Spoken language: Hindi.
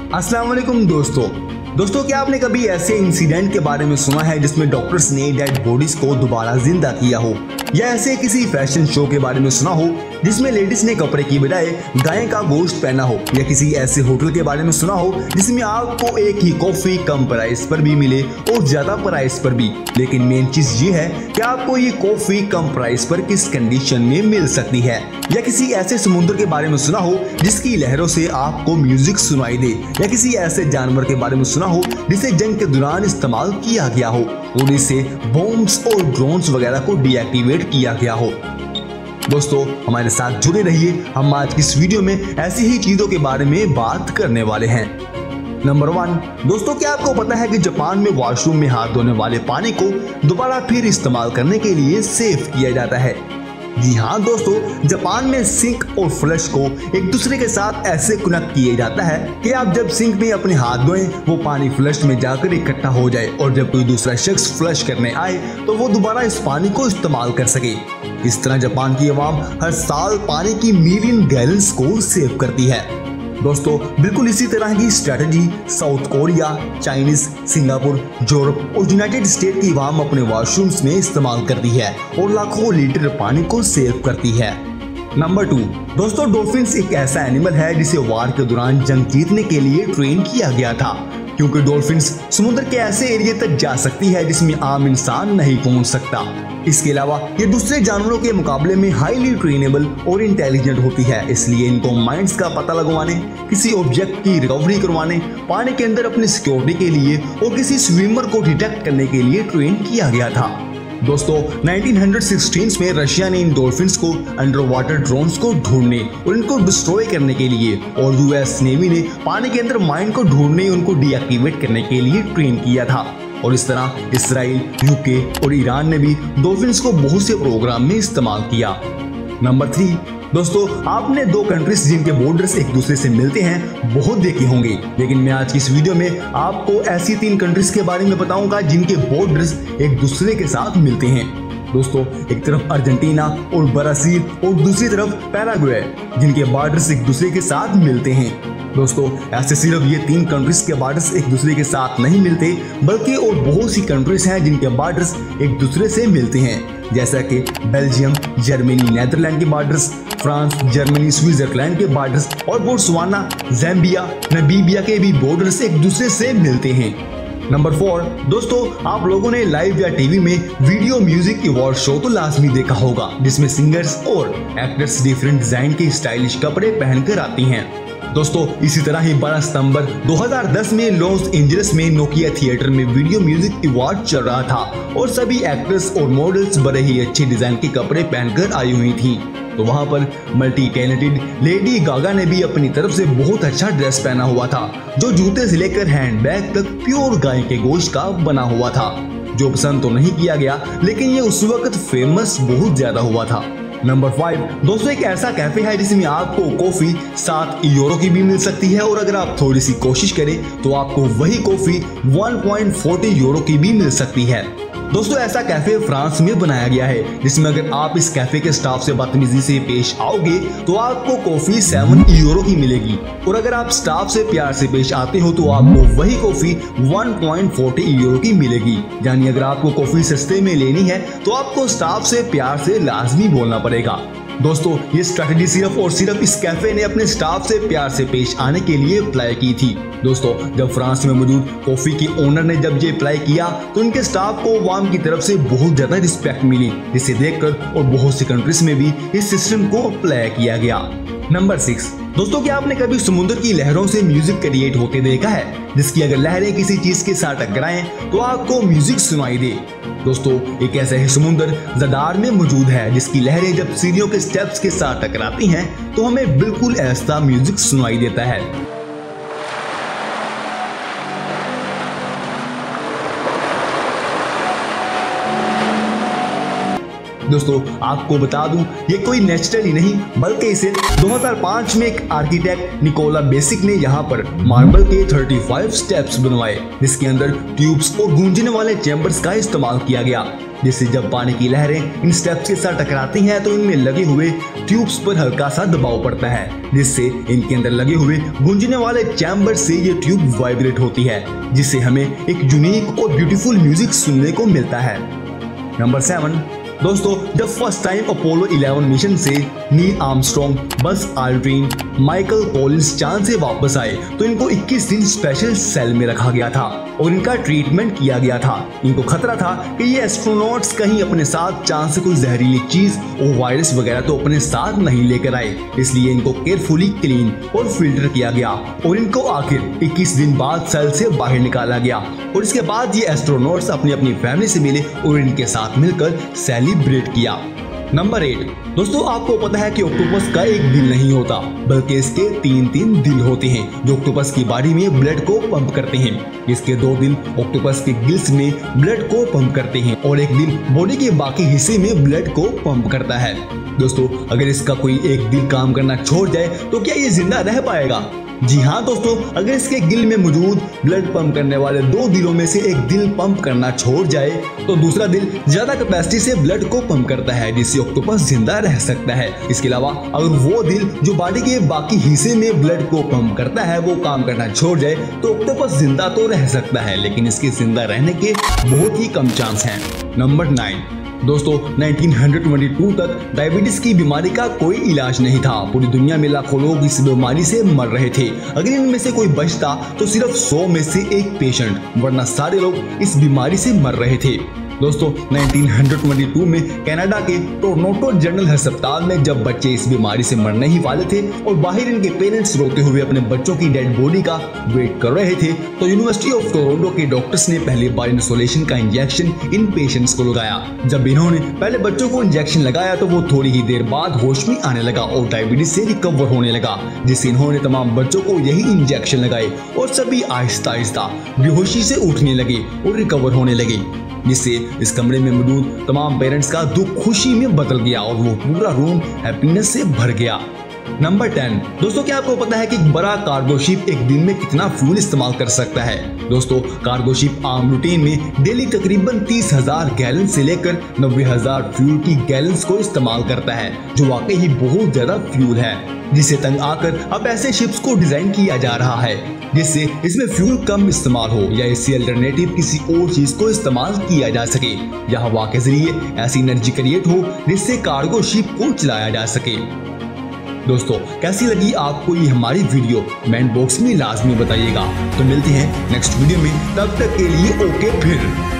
अस्सलाम वालेकुम दोस्तों क्या आपने कभी ऐसे इंसिडेंट के बारे में सुना है जिसमें डॉक्टर्स ने डेड बॉडीज को दोबारा जिंदा किया हो, या ऐसे किसी फैशन शो के बारे में सुना हो जिसमें लेडीज ने कपड़े की बजाय गाय का गोश्त पहना हो, या किसी ऐसे होटल के बारे में सुना हो जिसमें आपको एक ही कॉफी कम प्राइस पर भी मिले और ज्यादा प्राइस पर भी। लेकिन मेन चीज ये है कि आपको ये कॉफी कम प्राइस पर किस कंडीशन में मिल सकती है, या किसी ऐसे समुद्र के बारे में सुना हो जिसकी लहरों से आपको म्यूजिक सुनाई दे, या किसी ऐसे जानवर के बारे में सुना हो जिसे जंग के दौरान इस्तेमाल किया गया हो और इससे बॉम्ब्स और ड्रोन्स वगैरह को डीएक्टिवेट किया गया हो। दोस्तों हमारे साथ जुड़े रहिए, हम आज की इस वीडियो में ऐसी ही चीजों के बारे में बात करने वाले हैं। नंबर 1, दोस्तों क्या आपको पता है कि जापान में वॉशरूम में हाथ धोने वाले पानी को दोबारा फिर इस्तेमाल करने के लिए सेव किया जाता है। जी हाँ दोस्तों, जापान में सिंक और फ्लश को एक दूसरे के साथ ऐसे कनेक्ट किया जाता है कि आप जब सिंक में अपने हाथ धोएं वो पानी फ्लश में जाकर इकट्ठा हो जाए, और जब कोई दूसरा शख्स फ्लश करने आए तो वो दोबारा इस पानी को इस्तेमाल कर सके। इस तरह जापान की आवाम हर साल पानी की मिलियन गैलन्स को सेव करती है। दोस्तों बिल्कुल इसी तरह की strategy south Korea, Chinese, Singapore, Europe और यूनाइटेड स्टेट की आवाम अपने वॉशरूम्स में इस्तेमाल करती है और लाखों लीटर पानी को सेव करती है। नंबर 2, दोस्तों डॉल्फिन्स एक ऐसा एनिमल है जिसे वार के दौरान जंग जीतने के लिए ट्रेन किया गया था, क्योंकि डॉल्फिन्स समुद्र के ऐसे एरिया तक जा सकती है जिसमें आम इंसान नहीं पहुंच सकता। इसके अलावा ये दूसरे जानवरों के मुकाबले में हाईली ट्रेनेबल और इंटेलिजेंट होती है, इसलिए इनको माइंड्स का पता लगवाने, किसी ऑब्जेक्ट की रिकवरी करवाने, पानी के अंदर अपनी सिक्योरिटी के लिए और किसी स्विमर को डिटेक्ट करने के लिए ट्रेन किया गया था। दोस्तों 1916 में रशिया ने इन डॉल्फिन्स को अंडर वाटर ड्रोन्स को ढूंढने और इनको डिस्ट्रॉय करने के लिए, और यूएस नेवी ने पानी के अंदर माइन को ढूंढने उनको डीएक्टिवेट करने के लिए ट्रेन किया था। और इस तरह इसराइल, यूके और ईरान ने भी डॉल्फिन्स को बहुत से प्रोग्राम में इस्तेमाल किया। नंबर 3, दोस्तों आपने 2 कंट्रीज जिनके बॉर्डर्स एक दूसरे से मिलते हैं बहुत देखे होंगे, लेकिन मैं आज की इस वीडियो में आपको ऐसी 3 कंट्रीज के बारे में बताऊंगा जिनके बॉर्डर्स एक दूसरे के साथ मिलते हैं। दोस्तों एक तरफ अर्जेंटीना और ब्राजील और दूसरी तरफ पैराग्वे, जिनके बॉर्डर्स एक दूसरे के साथ मिलते हैं। दोस्तों ऐसे सिर्फ ये 3 कंट्रीज के बॉर्डर्स एक दूसरे के साथ नहीं मिलते, बल्कि और बहुत सी कंट्रीज हैं जिनके बॉर्डर्स एक दूसरे से मिलते हैं, जैसा कि बेल्जियम, जर्मनी, नेदरलैंड के बॉर्डर्स, फ्रांस, जर्मनी, स्विट्जरलैंड के बॉर्डर्स और बोत्सवाना, ज़ैम्बिया, नामीबिया के भी बॉर्डर्स एक दूसरे से मिलते हैं। नंबर 4, दोस्तों आप लोगों ने लाइव या टीवी में वीडियो म्यूजिक अवार्ड शो तो लाजमी देखा होगा, जिसमें सिंगर्स और एक्टर्स डिफरेंट डिजाइन के स्टाइलिश कपड़े पहनकर आती हैं। दोस्तों इसी तरह ही 12 सितंबर 2010 में लॉस एंजलिस में नोकिया थिएटर में वीडियो म्यूजिक अवार्ड चल रहा था, और सभी एक्टर्स और मॉडल्स बड़े ही अच्छे डिजाइन के कपड़े पहनकर आई हुई थी। तो वहां पर मल्टी टैलेंटेड लेडी गागा ने भी अपनी तरफ से बहुत अच्छा ड्रेस पहना हुआ था, जो जूते से लेकर हैंडबैग तक प्योर गाय के गोश्त का बना हुआ था, जो पसंद तो नहीं किया गया, लेकिन ये उस वक्त फेमस बहुत ज्यादा हुआ था। नंबर 5, दोस्तों एक ऐसा कैफे है जिसमें आपको कॉफी 7 यूरो की भी मिल सकती है, और अगर आप थोड़ी सी कोशिश करें तो आपको वही कॉफी 1.40 यूरो की भी मिल सकती है। दोस्तों ऐसा कैफे फ्रांस में बनाया गया है, जिसमें अगर आप इस कैफे के स्टाफ से बदतमीजी से पेश आओगे तो आपको कॉफी 7 यूरो की मिलेगी, और अगर आप स्टाफ से प्यार से पेश आते हो तो आपको वही कॉफी 1.40 यूरो की मिलेगी। यानी अगर आपको कॉफी सस्ते में लेनी है तो आपको स्टाफ से प्यार से लाजमी बोलना पड़ेगा। दोस्तों ये स्ट्रैटेजी सिर्फ और सिर्फ इस कैफे ने अपने स्टाफ से प्यार से पेश आने के लिए अप्लाई की थी। दोस्तों जब फ्रांस में मौजूद कॉफी के ओनर ने जब ये अप्लाई किया तो उनके स्टाफ को अवाम की तरफ से बहुत ज्यादा रिस्पेक्ट मिली, जिसे देखकर और बहुत सी कंट्रीज में भी इस सिस्टम को अप्लाई किया गया। नंबर 6, दोस्तों क्या आपने कभी समुद्र की लहरों से म्यूजिक क्रिएट होते देखा है, जिसकी अगर लहरें किसी चीज के साथ टकराएं तो आपको म्यूजिक सुनाई दे। दोस्तों एक ऐसा ही समुद्र जदार में मौजूद है, जिसकी लहरें जब सीढ़ियों के स्टेप्स के साथ टकराती हैं तो हमें बिल्कुल ऐसा म्यूजिक सुनाई देता है। दोस्तों आपको बता दूं, ये कोई नेचुरली नहीं बल्कि इसे 2005 में एक आर्किटेक्ट निकोला बेसिक ने यहाँ पर मार्बल के 35 स्टेप्स बनवाए, जिसके अंदर ट्यूब्स और गूंजने वाले चैम्बर्स का इस्तेमाल किया गया, जिससे जब पानी की लहरें इन स्टेप्स के साथ टकराती हैं तो इनमें लगे हुए ट्यूब्स पर हल्का सा दबाव पड़ता है, जिससे इनके अंदर लगे हुए गूंजने वाले चैम्बर से ये ट्यूब वाइब्रेट होती है, जिससे हमें एक यूनिक और ब्यूटीफुल म्यूजिक सुनने को मिलता है। नंबर 7 दोस्तों, जब फर्स्ट टाइम अपोलो 11 मिशन से नील आर्मस्ट्रॉन्ग, बस आल्ड्रिन, माइकल कॉलिंस चांद से वापस आए तो इनको 21 दिन स्पेशल सेल में रखा गया था और इनका ट्रीटमेंट किया गया था। इनको खतरा था कि ये एस्ट्रोनॉट्स कहीं अपने साथ चांद से कोई जहरीली चीज और वायरस वगैरह तो अपने साथ नहीं लेकर आए, इसलिए इनको केयरफुली क्लीन और फिल्टर किया गया और इनको आखिर 21 दिन बाद सेल से बाहर निकाला गया और इसके बाद ये एस्ट्रोनॉट्स अपनी फैमिली से मिले और इनके साथ मिलकर सेलिब्रेट किया। नंबर 8 दोस्तों, आपको पता है कि ऑक्टोपस का एक दिल नहीं होता बल्कि इसके 3 दिल होते हैं जो ऑक्टोपस की बॉडी में ब्लड को पंप करते हैं। इसके 2 दिल ऑक्टोपस के गिल्स में ब्लड को पंप करते हैं और एक दिल बॉडी के बाकी हिस्से में ब्लड को पंप करता है। दोस्तों अगर इसका कोई एक दिल काम करना छोड़ जाए तो क्या ये जिंदा रह पाएगा? जी हाँ दोस्तों, अगर इसके गिल में मौजूद ब्लड पंप करने वाले 2 दिलों में से एक दिल पंप करना छोड़ जाए तो दूसरा दिल ज्यादा कैपेसिटी से ब्लड को पंप करता है, जिससे ऑक्टोपस जिंदा रह सकता है। इसके अलावा अगर वो दिल जो बॉडी के बाकी हिस्से में ब्लड को पंप करता है वो काम करना छोड़ जाए तो ऑक्टोपस जिंदा तो रह सकता है, लेकिन इसके जिंदा रहने के बहुत ही कम चांस हैं। नंबर 9 दोस्तों, 1922 तक डायबिटीज की बीमारी का कोई इलाज नहीं था। पूरी दुनिया में लाखों लोग इस बीमारी से मर रहे थे। अगर इनमें से कोई बचता तो सिर्फ 100 में से एक पेशेंट, वरना सारे लोग इस बीमारी से मर रहे थे। दोस्तों 1922 में कनाडा के टोरंटो जनरल अस्पताल में जब बच्चे इस बीमारी से मरने ही वाले थे और बाहर इनके पेरेंट्स रोते हुए अपने बच्चों की डेड बॉडी का वेट कर रहे थे तो यूनिवर्सिटी ऑफ टोरंटो के डॉक्टर्स ने पहली बार इंसुलेशन का इंजेक्शन इन पेशेंट्स को लगाया। जब इन्होंने पहले बच्चों को इंजेक्शन लगाया तो वो थोड़ी ही देर बाद होश में आने लगा और डायबिटीज से रिकवर होने लगा, जिससे इन्होंने तमाम बच्चों को यही इंजेक्शन लगाए और सभी आहिस्ता आहिस्ता बेहोशी से उठने लगे और रिकवर होने लगे, जिससे इस कमरे में मौजूद तमाम पेरेंट्स का दुख खुशी में बदल गया और वो पूरा रूम हैप्पीनेस से भर गया। नंबर 10 दोस्तों, क्या आपको पता है कि एक बड़ा कार्गो शिप एक दिन में कितना फ्यूल इस्तेमाल कर सकता है? दोस्तों कार्गो शिप आम रूटीन में डेली तकरीबन 30,000 गैलन से लेकर 90,000 फ्यूल की गैलन्स को इस्तेमाल करता है, जो वाकई ही बहुत ज्यादा फ्यूल है, जिसे तंग आकर अब ऐसे शिप्स को डिजाइन किया जा रहा है जिससे इसमें फ्यूल कम इस्तेमाल हो या इससे अल्टरनेटिव किसी और चीज को इस्तेमाल किया जा सके या हवा के जरिए ऐसी एनर्जी क्रिएट हो जिससे कार्गो शिप को चलाया जा सके। दोस्तों कैसी लगी आपको ये हमारी वीडियो? कमेंट बॉक्स में लाजमी बताइएगा। तो मिलते हैं नेक्स्ट वीडियो में, तब तक के लिए ओके फिर।